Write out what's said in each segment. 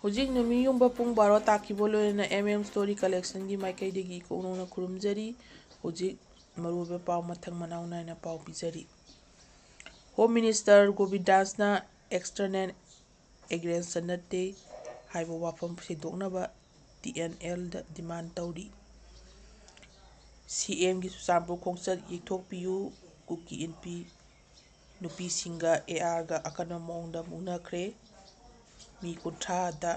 ꯍꯧꯖꯤꯛ ꯅꯨꯃꯤꯠ ꯌꯨꯡꯕ ꯄꯨꯡ 12 ꯇꯥꯈꯤꯕ ꯂꯣꯏꯅꯅ ꯁ꯭ꯇꯣꯔꯤ ꯀꯂꯦꯛꯁꯟꯒꯤ ꯃꯥꯏꯀꯩꯗꯒꯤ ꯀꯣꯛꯅꯧꯅ ꯈꯨꯔꯨꯝꯖꯔꯤ꯫ ꯍꯧꯖꯤꯛ ꯃꯔꯨꯑꯣꯏꯕ ꯄꯥꯎ ꯃꯊꯪ ꯃꯅꯥꯎ ꯅꯥꯏꯅ ꯄꯥꯎ ꯄꯤꯖꯔꯤ꯫ ꯍꯣꯝ ꯃꯤꯅꯤꯁꯇꯔ ꯒꯣꯕꯤꯟꯗꯥꯁꯅ ꯑꯦꯛꯁꯇꯔꯅꯦꯜ ꯑꯦꯒ꯭ꯔꯦꯁꯟ ꯅꯠꯇꯦ ꯍꯥꯏꯕ ꯋꯥꯐꯝ ꯁꯦꯡꯗꯣꯛꯅꯕ TNLꯗ ꯗꯤꯃꯥꯟ ꯇꯧꯔꯤ꯫ CMꯒꯤ ꯆꯨꯔꯆꯥꯟꯄꯨꯔ ꯈꯣꯡꯆꯠ ꯌꯩꯊꯣꯛꯄꯤꯌꯨ ꯀꯨꯀꯤ ꯏꯟꯄꯤ ꯅꯨꯄꯤꯁꯤꯡꯒ ARꯒ ꯑꯀꯟꯕ ꯃꯑꯣꯡꯗ ꯃꯨꯛꯅꯈ꯭ꯔꯦ꯫ ꯃꯤ 30ꯗ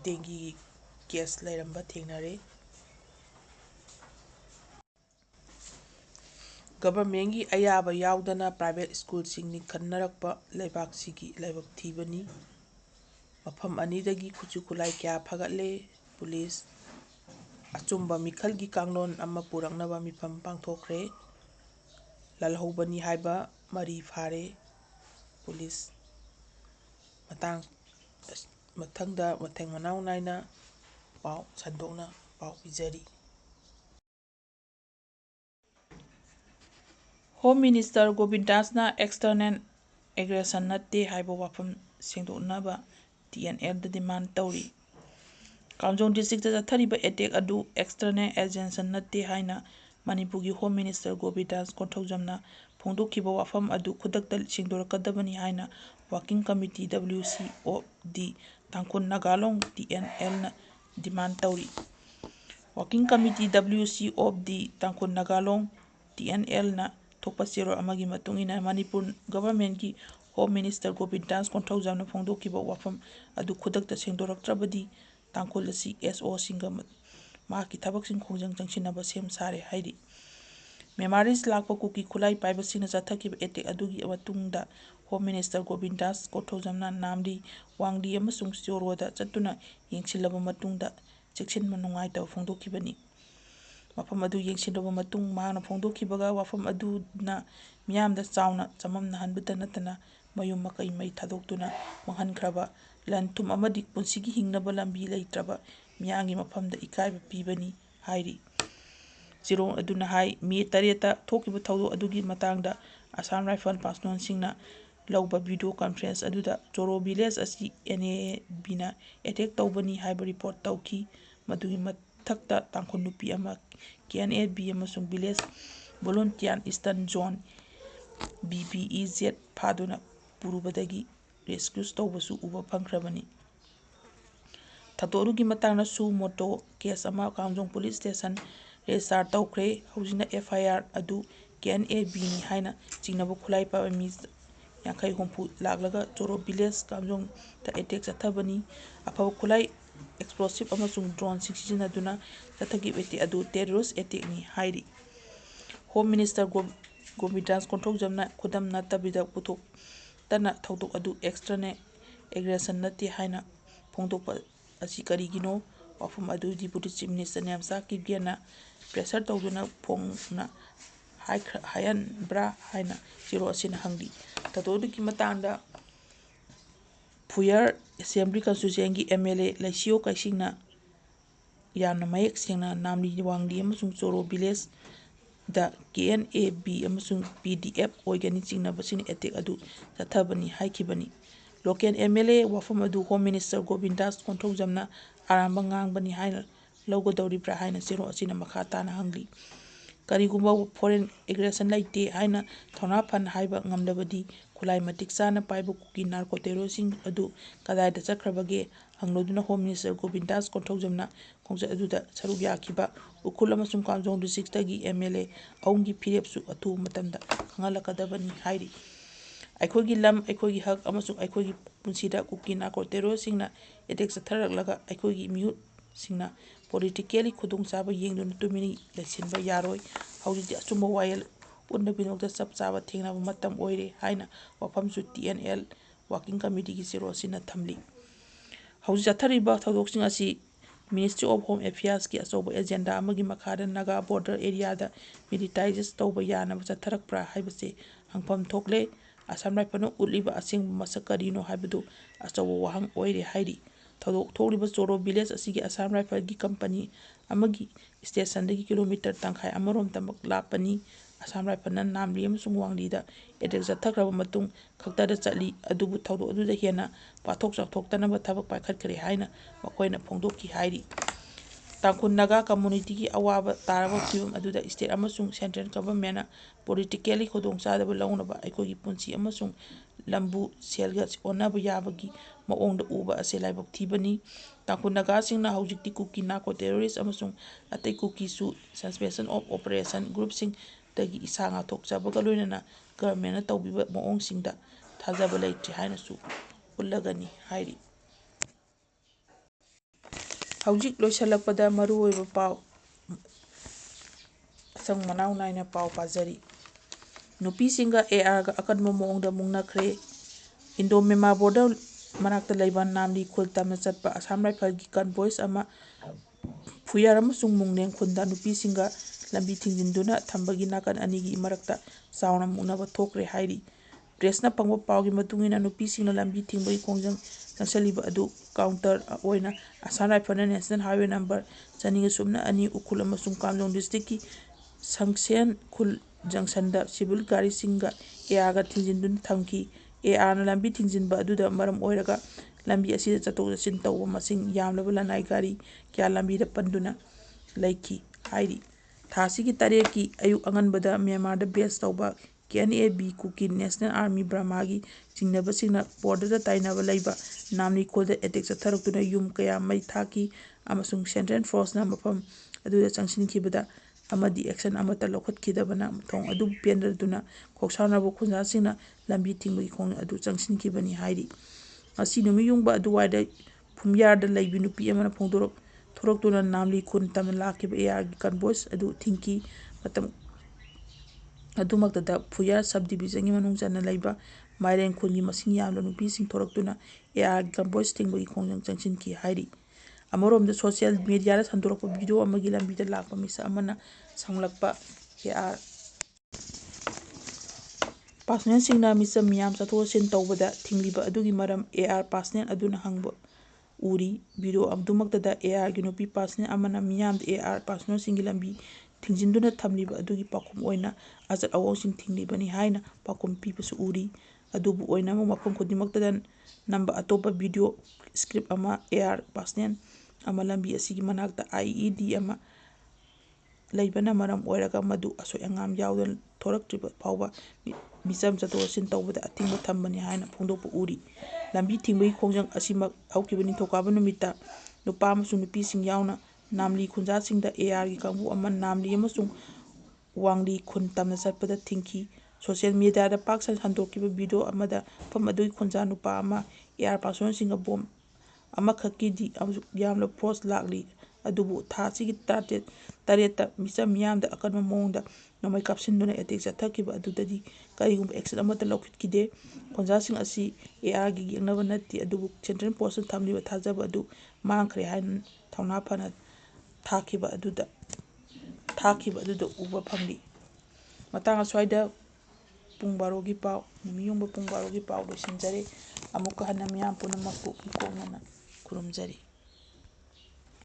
ꯗꯦꯡꯒꯤꯒꯤ ꯀꯦꯁ ꯂꯩꯔꯝꯕ ꯊꯦꯡꯅꯔꯦ꯫ ꯒꯚꯔꯟꯃꯦꯟꯠꯒꯤ ꯑꯌꯥꯕ ꯌꯥꯎꯗꯅ ꯄ꯭ꯔꯥꯏꯚꯦꯠ ꯁ꯭ꯀꯨꯜꯁꯤꯡ ꯂꯤꯡꯈꯠꯅꯔꯛꯄ ꯂꯩꯕꯥꯛꯁꯤꯒꯤ ꯂꯥꯏꯕꯛ ꯊꯤꯕꯅꯤ꯫ ꯃꯐꯝ ꯑꯅꯤꯗꯒꯤ ꯈꯨꯠꯁꯨ ꯈꯨꯠꯂꯥꯏ ꯀꯌꯥ ꯐꯒꯠꯂꯦ꯫ ꯄꯨꯂꯤꯁ ꯑꯆꯨꯝꯕ ꯃꯤꯈꯜꯒꯤ ꯀꯥꯡꯂꯣꯟ ꯑꯃ ꯄꯨꯔꯛꯅꯕ ꯃꯤꯐꯝ ꯄꯥꯡꯊꯣꯛꯈ꯭ꯔꯦ꯫ ꯂꯜꯍꯧꯕꯅꯤ ꯍꯥꯏꯕ ꯃꯔꯤ ꯐꯥꯔꯦ꯫ ꯄꯨꯂꯤꯁ ꯃꯊꯪꯗ ꯃꯊꯪ ꯃꯅꯥꯎ ꯅꯥꯏꯅ ꯄꯥꯎ ꯁꯟꯗꯣꯛꯅ ꯄꯥꯎ ꯄꯤꯖꯔꯤ꯫ ꯍꯣꯝ ꯃꯤꯅꯤꯁꯇꯔ ꯒꯣꯕꯤꯟꯗꯥꯁꯅ ꯑꯦꯛꯁꯇꯔꯅꯦꯜ ꯑꯦꯒ꯭ꯔꯦꯁꯟ ꯅꯠꯇꯦ ꯍꯥꯏꯕ ꯋꯥꯐꯝ ꯁꯦꯡꯗꯣꯛꯅꯕ TNLꯗ ꯗꯤꯃꯥꯟ ꯇꯧꯔꯤ꯫ ꯀꯥꯝꯖꯣꯡ ꯗꯤꯁꯇ꯭ꯔꯤꯛꯇ ꯆꯠꯊꯔꯤꯕ ꯑꯦꯇꯦꯛ ꯑꯗꯨ ꯑꯦꯛꯁꯇꯔꯅꯦꯜ ꯑꯦꯖꯦꯟꯁꯟ ꯅꯠꯇꯦ ꯍꯥꯏꯅ ꯃꯅꯤꯄꯨꯔꯒꯤ ꯍꯣꯝ ꯃꯤꯅꯤꯁꯇꯔ ꯒꯣꯕꯤꯟꯗꯥꯁ ꯀꯣꯟꯊꯧꯖꯝꯅ ꯐꯣꯡꯗꯣꯛꯈꯤꯕ ꯋꯥꯐꯝ ꯑꯗꯨ ꯈꯨꯗꯛꯇ ꯁꯦꯡꯗꯣꯛꯀꯗꯕꯅꯤ ꯍꯥꯏꯅ working committee WC of the Tangkhul Naga Long TNLꯅ ꯗꯤꯃꯥꯟ ꯇꯧꯔꯤ꯫ Working committee WC of the Tangkhul Naga Long TNLꯅ ꯊꯣꯛꯄ ꯆꯦꯔꯣꯜ ꯑꯃꯒꯤ ꯃꯇꯨꯡ ꯏꯟꯅ ꯃꯅꯤꯄꯨꯔ ꯒꯚꯔꯟꯃꯦꯟꯠꯀꯤ ꯍꯣꯝ ꯃꯤꯅꯤꯁꯇꯔ ꯒꯣꯕꯤꯟꯗꯥꯁ ꯀꯣꯟꯊꯧꯖꯝꯅ ꯐꯣꯡꯗꯣꯛꯈꯤꯕ ꯋꯥꯐꯝ ꯑꯗꯨ ꯈꯨꯗꯛꯇ ꯁꯦꯡꯗꯣꯛꯔꯛꯇ꯭ꯔꯕꯗꯤ ꯇꯥꯡꯈꯨꯜ ꯑꯁꯤ SOꯁꯤꯡꯒ ꯃꯍꯥꯛꯀꯤ ꯊꯕꯛꯁꯤꯡ ꯈꯣꯡꯖꯪ ꯆꯪꯁꯤꯟꯅꯕ ꯁꯦꯝ ꯁꯥꯔꯦ ꯍꯥꯏꯔꯤ꯫ ꯃ꯭ꯌꯥꯟꯃꯥꯔꯗꯒꯤ ꯂꯥꯛꯄ ꯀꯨꯀꯤ ꯈꯨꯠꯂꯥꯏ ꯄꯥꯏꯕꯁꯤꯡꯅ ꯆꯠꯊꯈꯤꯕ ꯑꯦꯇꯦꯛ ꯑꯗꯨꯒꯤ ꯃꯇꯨꯡꯗ ꯍꯣꯝ ꯃꯤꯅꯤꯁꯇꯔ ꯒꯣꯕꯤꯟꯗꯥꯁ ꯀꯣꯟꯊꯧꯖꯝꯅ ꯅꯥꯝꯂꯤ, ꯋꯥꯡꯂꯤ ꯑꯃꯁꯨꯡ ꯆꯣꯔꯣꯗ ꯆꯠꯇꯨꯅ ꯌꯦꯡꯁꯤꯜꯂꯕ ꯃꯇꯨꯡꯗ ꯆꯦꯛꯁꯤꯟꯕ ꯅꯨꯡꯉꯥꯏꯇꯕ ꯐꯣꯡꯗꯣꯛꯈꯤꯕꯅꯤ꯫ ꯃꯐꯝ ꯑꯗꯨ ꯌꯦꯡꯁꯤꯜꯂꯨꯕ ꯃꯇꯨꯡ ꯃꯍꯥꯛꯅ ꯐꯣꯡꯗꯣꯛꯈꯤꯕꯒ ꯋꯥꯐꯝ ꯑꯗꯨꯅ ꯃꯤꯌꯥꯝꯗ ꯆꯥꯎꯅ ꯆꯃꯝꯅꯍꯟꯕꯇ ꯅꯠꯇꯅ ꯃꯌꯨꯝ ꯃꯀꯩ ꯃꯩ ꯊꯥꯗꯣꯛꯇꯨꯅ ꯃꯥꯡꯍꯟꯈ꯭ꯔꯕ, ꯂꯟ ꯊꯨꯝ ꯑꯃꯗꯤ ꯄꯨꯟꯁꯤꯒꯤ ꯍꯤꯡꯅꯕ ꯂꯝꯕꯤ ꯂꯩꯇ꯭ꯔꯕ ꯃꯤꯌꯥꯝꯒꯤ ꯃꯐꯝꯗ ꯏꯀꯥꯏꯕ ꯄꯤꯕꯅꯤ ꯍꯥꯏꯔꯤ꯫ ꯆꯦꯔꯣꯜ ꯑꯗꯨꯅ ꯍꯥꯏ ꯃꯦ 8ꯇ ꯊꯣꯛꯈꯤꯕ ꯊꯧꯗꯣꯛ ꯑꯗꯨꯒꯤ ꯃꯇꯥꯡꯗ ꯑꯁꯥꯝ ꯔꯥꯏꯐꯜ ꯄꯥꯔꯁꯣꯅꯦꯜꯁꯤꯡꯅ ꯂꯧꯕ ꯚꯤꯗꯤꯑꯣ ꯀꯟꯐꯔꯦꯟꯁ ꯑꯗꯨꯗ ꯆꯣꯔꯣ ꯚꯤꯂꯦꯖ ꯑꯁꯤ NAABꯅ ꯑꯦꯇꯦꯛ ꯇꯧꯕꯅꯤ ꯍꯥꯏꯕ ꯔꯤꯄꯣꯔꯠ ꯇꯧꯈꯤ꯫ ꯃꯗꯨꯒꯤ ꯃꯊꯛꯇ ꯇꯥꯡꯈꯨꯜ ꯅꯨꯄꯤ ꯑꯃ KNAB ꯑꯃꯁꯨꯡ village volunteer eastern zone (VBEZ) ꯐꯥꯗꯨꯅ ꯄꯨꯔꯨꯕꯗꯒꯤ ꯔꯦꯁꯀ꯭ꯌꯨ ꯇꯧꯕꯁꯨ ꯎꯕ ꯐꯪꯈ꯭ꯔꯕꯅꯤ꯫ ꯊꯧꯗꯣꯛ ꯑꯗꯨꯒꯤ ꯃꯇꯥꯡꯗ ꯁꯨ ꯃꯣꯇꯣ ꯀꯦꯁ ꯑꯃ ꯀꯥꯝꯖꯣꯡ ꯄꯨꯂꯤꯁ ꯁ꯭ꯇꯦꯁꯟ ꯔꯦꯖꯤꯁꯇꯥꯔ ꯇꯧꯈ꯭ꯔꯦ꯫ ꯍꯧꯖꯤꯛꯅ FIR ꯑꯗꯨ KNABꯅꯤ ꯍꯥꯏꯅ ꯆꯤꯡꯅꯕ ꯈꯨꯠꯂꯥꯏ ꯄꯥꯏꯕ ꯃꯤ 50-60 ꯂꯥꯛꯂꯒ ꯆꯣꯔꯣ ꯚꯤꯂꯦꯖ ꯀꯥꯝꯖꯣꯡꯗ ꯑꯦꯇꯦꯛ ꯆꯠꯊꯕꯅꯤ꯫ ꯑꯐꯕ ꯈꯨꯠꯂꯥꯏ ꯑꯦꯛꯁꯄ꯭ꯂꯣꯁꯤꯚ ꯑꯃꯁꯨꯡ ꯗ꯭ꯔꯣꯟꯁꯤꯡ ꯁꯤꯖꯤꯟꯅꯗꯨꯅ ꯆꯠꯊꯈꯤꯕ ꯑꯦꯇꯦꯛ ꯑꯗꯨ ꯇꯦꯔꯣꯔꯤꯁꯠ ꯑꯦꯇꯦꯛꯅꯤ ꯍꯥꯏꯔꯤ꯫ ꯍꯣꯝ ꯃꯤꯅꯤꯁꯇꯔ ꯒꯣꯕꯤꯟꯗꯥꯁ ꯀꯣꯟꯊꯧꯖꯝꯅ ꯈꯨꯗꯝ ꯅꯠꯇꯕꯤꯗ ꯄꯨꯊꯣꯛꯇꯅ ꯊꯧꯗꯣꯛ ꯑꯗꯨ ꯑꯦꯛꯁꯇꯔꯅꯦꯜ ꯑꯦꯒ꯭ꯔꯦꯁꯟ ꯅꯠꯇꯦ ꯍꯥꯏꯅ ꯐꯣꯡꯗꯣꯛꯄ ꯑꯁꯤ ꯀꯔꯤꯒꯤꯅꯣ? ꯋꯥꯐꯝ ꯑꯗꯨ deputy chief minister Nemcha ꯀꯤꯞꯒꯦꯟꯅ pressure ꯇꯧꯗꯨꯅ ꯐꯣꯡꯅ ꯍꯥꯏꯍꯟꯕ꯭ꯔꯥ ꯍꯥꯏꯅ ꯆꯦꯔꯣꯜ ꯑꯁꯤꯅ ꯍꯪꯂꯤ꯫ ꯊꯧꯗꯣꯛ ꯑꯗꯨꯒꯤ ꯃꯇꯥꯡꯗ ꯐꯨꯌꯔ ꯑꯦꯁꯦꯝꯕ꯭ꯂꯤ ꯀꯟꯁꯇꯤꯇ꯭ꯌꯨꯑꯦꯟꯁꯤꯒꯤ MLA ꯂꯩꯁꯤꯌꯣ ꯀꯩꯁꯤꯡꯅ ꯌꯥꯝꯅ ꯃꯌꯦꯛ ꯁꯦꯡꯅ ꯅꯥꯝꯂꯤ, ꯋꯥꯡꯂꯤ ꯑꯃꯁꯨꯡ ꯆꯣꯔꯣ ꯚꯤꯂꯦꯖꯗ KNAB ꯑꯃꯁꯨꯡ PDF ꯑꯣꯏꯒꯅꯤ ꯆꯤꯡꯅꯕꯁꯤꯡꯅ ꯑꯦꯇꯦꯛ ꯑꯗꯨ ꯆꯠꯊꯕꯅꯤ ꯍꯥꯏꯈꯤꯕꯅꯤ꯫ ꯂꯣꯀꯦꯜ MLA ꯋꯥꯐꯝ ꯑꯗꯨ ꯍꯣꯝ ꯃꯤꯅꯤꯁꯇꯔ ꯒꯣꯕꯤꯟꯗꯥꯁ ꯀꯣꯟꯊꯧꯖꯝꯅ ꯑꯔꯥꯟꯕ ꯉꯥꯡꯕꯅꯤ ꯍꯥꯏꯅ ꯂꯧꯒꯗꯧꯔꯤꯕ꯭ꯔꯥ ꯍꯥꯏꯅ ꯆꯦꯔꯣꯜ ꯑꯁꯤꯅ ꯃꯈꯥ ꯇꯥꯅ ꯍꯪꯂꯤ꯫ ꯀꯔꯤꯒꯨꯝꯕ ꯐꯣꯔꯦꯟ ꯑꯦꯒ꯭ꯔꯦꯁꯟ ꯂꯩꯇꯦ ꯍꯥꯏꯅ ꯊꯧꯅꯥ ꯐꯅ ꯍꯥꯏꯕ ꯉꯝꯂꯕꯗꯤ ꯈꯨꯠꯂꯥꯏ ꯃꯇꯤꯛ ꯆꯥꯅ ꯄꯥꯏꯕ ꯀꯨꯀꯤ ꯅꯥꯔꯀꯣ ꯇꯦꯔꯣꯔꯤꯁꯠꯁꯤꯡ ꯑꯗꯨ ꯀꯗꯥꯏꯗ ꯆꯠꯈ꯭ꯔꯕꯒꯦ ꯍꯪꯂꯗꯨꯅ ꯍꯣꯝ ꯃꯤꯅꯤꯁꯇꯔ ꯒꯣꯕꯤꯟꯗꯥꯁ ꯀꯣꯟꯊꯧꯖꯝꯅ ꯈꯣꯡꯆꯠ ꯑꯗꯨꯗ ꯁꯔꯨꯛ ꯌꯥꯈꯤꯕ ꯎꯈ꯭ꯔꯨꯜ ꯑꯃꯁꯨꯡ ꯀꯥꯝꯖꯣꯡ ꯗꯤꯁꯇ꯭ꯔꯤꯛꯇꯒꯤ MLA ꯑꯍꯨꯝꯒꯤ ꯐꯤꯔꯦꯞꯁꯨ ꯑꯊꯨꯕ ꯃꯇꯝꯗ ꯈꯪꯍꯜꯂꯛꯀꯗꯕꯅꯤ ꯍꯥꯏꯔꯤ꯫ ꯑꯩꯈꯣꯏꯒꯤ ꯂꯝ, ꯑꯩꯈꯣꯏꯒꯤ ꯍꯛ ꯑꯃꯁꯨꯡ ꯑꯩꯈꯣꯏꯒꯤ ꯄꯨꯟꯁꯤꯗ ꯀꯨꯀꯤ ꯅꯥꯔꯀꯣ ꯇꯦꯔꯣꯔꯤꯁꯠꯁꯤꯡꯅ ꯑꯦꯇꯦꯛ ꯆꯠꯊꯔꯛꯂꯒ ꯑꯩꯈꯣꯏꯒꯤ ꯃꯤꯍꯨꯠꯁꯤꯡꯅ ꯄꯣꯂꯤꯇꯤꯀꯦꯜꯂꯤ ꯈꯨꯗꯣꯡꯆꯥꯕ ꯌꯦꯡꯗꯨꯅ ꯇꯨꯃꯤꯟꯅ ꯂꯩꯁꯤꯟꯕ ꯌꯥꯔꯣꯏ꯫ ꯍꯧꯖꯤꯛꯇꯤ ꯑꯆꯨꯝꯕ ꯋꯥꯌꯦꯜ ꯎꯠꯅꯕꯒꯤꯗꯃꯛꯇ ꯆꯞ ꯆꯥꯕ ꯊꯦꯡꯅꯕ ꯃꯇꯝ ꯑꯣꯏꯔꯦ ꯍꯥꯏꯅ ꯋꯥꯐꯝꯁꯨ TNL ꯋꯥꯔꯀꯤꯡ ꯀꯝꯃꯤꯇꯤꯒꯤ ꯆꯦꯔꯣꯜ ꯑꯁꯤꯅ ꯊꯝꯂꯤ꯫ ꯍꯧꯖꯤꯛ ꯆꯠꯊꯔꯤꯕ ꯊꯧꯗꯣꯛꯁꯤꯡ ꯑꯁꯤ ꯃꯤꯅꯤꯁꯇ꯭ꯔꯤ ꯑꯣꯐ ꯍꯣꯝ ꯑꯦꯐꯤꯌꯔꯁꯀꯤ ꯑꯆꯧꯕ ꯑꯦꯖꯦꯟꯗꯥ ꯑꯃꯒꯤ ꯃꯈꯥꯗ ꯅꯥꯒꯥ ꯕꯣꯔꯗꯔ ꯑꯦꯔꯤꯌꯥꯗ ꯃꯤꯂꯤꯇꯥꯏꯖꯦꯁꯟ ꯇꯧꯕ ꯌꯥꯅꯕ ꯆꯠꯊꯔꯛꯄ꯭ꯔꯥ ꯍꯥꯏꯕꯁꯤ ꯍꯪꯐꯝ ꯊꯣꯛꯂꯦ꯫ ꯑꯁꯥꯝ ꯔꯥꯏꯐꯜꯅ ꯎꯠꯂꯤꯕ ꯑꯁꯦꯡꯕ ꯃꯁꯛ ꯀꯔꯤꯅꯣ ꯍꯥꯏꯕꯗꯨ ꯑꯆꯧꯕ ꯋꯥꯍꯪ ꯑꯣꯏꯔꯦ ꯍꯥꯏꯔꯤ꯫ ꯊꯧꯗꯣꯛ ꯊꯣꯛꯂꯤꯕ ꯆꯣꯔꯣ ꯚꯤꯂꯦꯖ ꯑꯁꯤ ꯑꯁꯥꯝ ꯔꯥꯏꯐꯜꯒꯤ ꯀꯝꯄꯅꯤ ꯑꯃꯒꯤ ꯁ꯭ꯇꯦꯁꯟꯗꯒꯤ kilometre 1.5 ꯑꯃꯔꯣꯝꯇꯃꯛ ꯂꯥꯞꯄꯅꯤ꯫ Assam Rifle Namli amasung Wangli attack chathakhraba matung khaktada chatli adubu thawdok aduda hena pathok chathoktanaba thabak paikhatkare haina makoina phongdokki hairi. Tangkhun Naga community ki awaba taraba phibam aduda state amasung central government politically khudongchadaba launaba aikoi punchi amasung lambu selga onaba yabagi maongda uba ase laibok thibani. Tangkhun Naga singna haujikti kuki nako terrorist amasung atai kuki su suspension of operation group sing dagi isa ngathokchabaga loinana government na tawbiba maong singda thajaba leitri haina su ullagani hairi. Haujik loisalakpada maruoiba pau sang manau naina pau pajari. Nupi singa AR ga akanba maongda mungnakhre. Indo Myanmar border manakta laiba Namli khul tamna chatpa Assam Rifle gi convoys ama phuyar amasung mungneng khunda nupi singa lambi thingjinduna thambagi nakan anigi marakta sauna mungnaba thokre hairi. Presna pangwa paugi matungina nupi singna lambi thingbagi khongjang changsaliba adu counter oina Assam Rifle National Highway number chaninga sumna ani ukhul amasung Kamjong district ki Sangsen khul junction da civil gari singa AR ga thingjinduna thamki. AR na lambi thingjinba aduda maram oiraga lambi asida chatok chasin tawba masing yamlaba lanai gari kya lambi da panduna laiki hairi. Thasigi tareki ayuk anganbada Myanmar da base tawba KNAB Kuki National Army Brahmagi chingnaba singna border da tainaba laiba Namli khulda attack chatharuktuna yum kaya mai thaki amasung Central Force na mafam aduda changsinkhibada amadi action amata lokhatkidabana thong adu pendraduna khoksanaba khunja singna lambi tingbagi khong adu changsinkhibani hairi. Asi numi yungba aduwaida phumyarda laibi nupi amana phongdorok thoraktuna Namli khun tamna lakiba AR gi convoys adu thinki matam adumaktada phuyar subdivision gi manung chana laiba Mairen khungi masing yamla nupi sing thoraktuna AR gi convoys tingbagi khongjang changsinki hairi. Amarom da social media da sandorakpa video amagi lambi da lakpa misa amana sanglakpa AR personnel singna misa miyam chathosin tawbada thingliba adugi maram AR personnel aduna hangba uri video adumaktada AR gi nupi personnel amana miyam AR personnel singi lambi thingjinduna thamliba adugi pakhum oina ajat awosing thinglibani haina pakhum pibasu uri adubu oina mafam khodimaktada namba atopa video script ama AR personnel ama lambi asigi manakta IED ama laibana maram oiraga madu asoi angam yawdan thoraktriba phawba misam chathosin tawbada atingba thambani haina phongdokpa uri. Lambi tingbagi khongjang asimak haukiba ningthokaba numita nupa amasung nupi sing yauna Namli khunja singda AR gi kangbu ama Namli amasung Wangli khun tamna chatpada thingki. Social media da pak sandokiba video amada fam adugi khunja nupa ama AR personnel singa bom ama khakidi yamla post lakli adubu thasigi tareta misa miyamda akanma maongda namai kapsinduna attack chathakiba adudadi karigumba action amata laukhidkide. Khonjasing asi AR gi yengnaba natti adubu Central Force thamliba thajaba adu mangkhre hain thawna phana thakiba aduda uba phangli. Matang aswaida pung barogi pau numiyungba pung barogi pau loisinjare amuka hana miyam punamakpu ikomnana kurumjari.